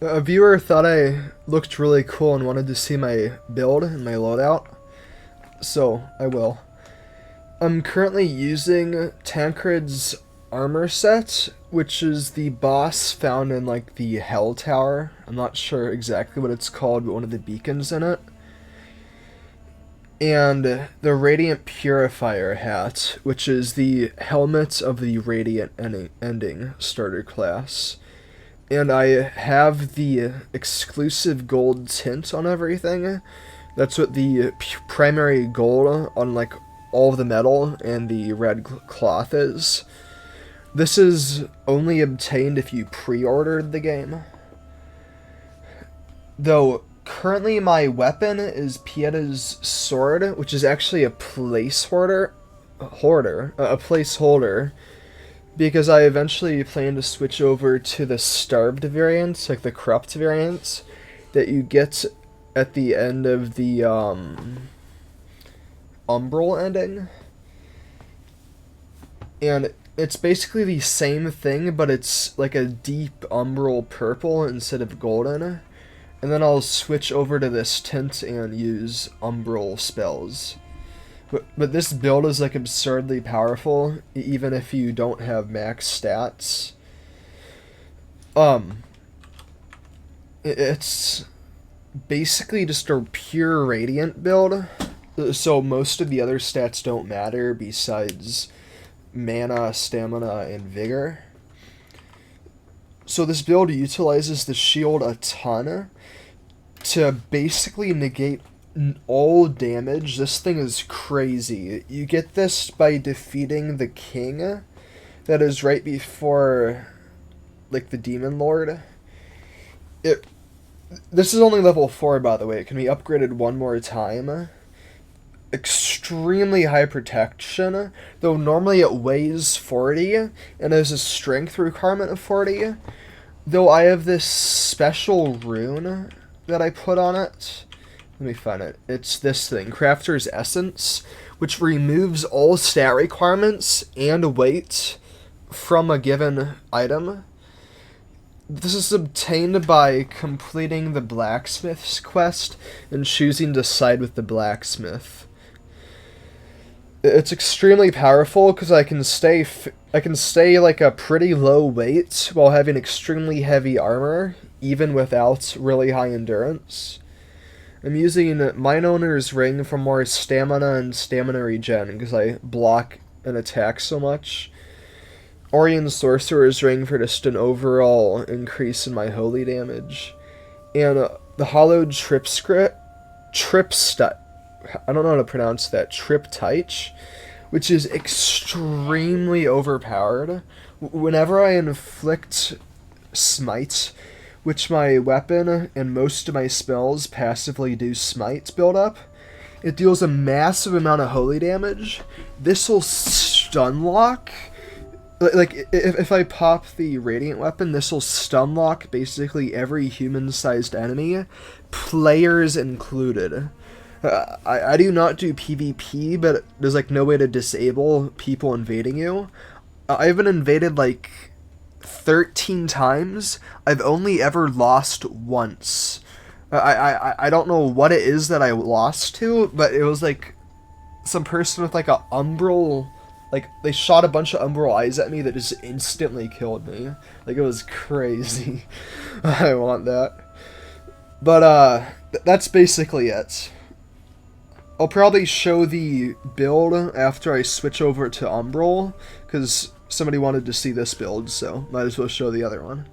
A viewer thought I looked really cool and wanted to see my build and my loadout, so I will. I'm currently using Tancred's armor set, which is the boss found in like the Hell Tower. I'm not sure exactly what it's called, but one of the beacons in it. And the Radiant Purifier hat, which is the helmet of the Radiant Ending starter class. And I have the exclusive gold tint on everything. That's what the primary gold on like all of the metal and the red cloth is. This is only obtained if you pre-ordered the game. Though currently my weapon is Pieda's sword, which is actually a placeholder, because I eventually plan to switch over to the starved variant, like the corrupt variant, that you get at the end of the Umbral ending. And it's basically the same thing, but it's like a deep umbral purple instead of golden. And then I'll switch over to this tint and use umbral spells. But this build is like absurdly powerful, even if you don't have max stats. It's basically just a pure radiant build, so most of the other stats don't matter besides mana, stamina, and vigor. So this build utilizes the shield a ton to basically negate all damage. This thing is crazy. You get this by defeating the king that is right before like the demon lord. This is only level 4, by the way. It can be upgraded one more time. Extremely high protection, though normally it weighs 40 and has a strength requirement of 40. Though I have this special rune that I put on it. Let me find it. It's this thing, Crafter's Essence, which removes all stat requirements and weight from a given item. This is obtained by completing the blacksmith's quest and choosing to side with the blacksmith. It's extremely powerful because I can stay like a pretty low weight while having extremely heavy armor, even without really high endurance. I'm using Mine Owner's Ring for more stamina and stamina regen because I block and attack so much. Orion Sorcerer's Ring for just an overall increase in my holy damage. And the Hollowed Triptych, I don't know how to pronounce that, Triptych, which is extremely overpowered. Whenever I inflict Smite, which my weapon and most of my spells passively do Smite build up, it deals a massive amount of holy damage. This will stun lock. Like, if I pop the Radiant weapon, this will stun lock basically every human-sized enemy, players included. I do not do PvP, but there's like no way to disable people invading you. I've been invaded like 13 times. I've only ever lost once. I don't know what it is that I lost to, but it was like some person with like a umbral, like they shot a bunch of umbral eyes at me that just instantly killed me. Like it was crazy. I want that. But that's basically it. I'll probably show the build after I switch over to Umbral, because somebody wanted to see this build, so might as well show the other one.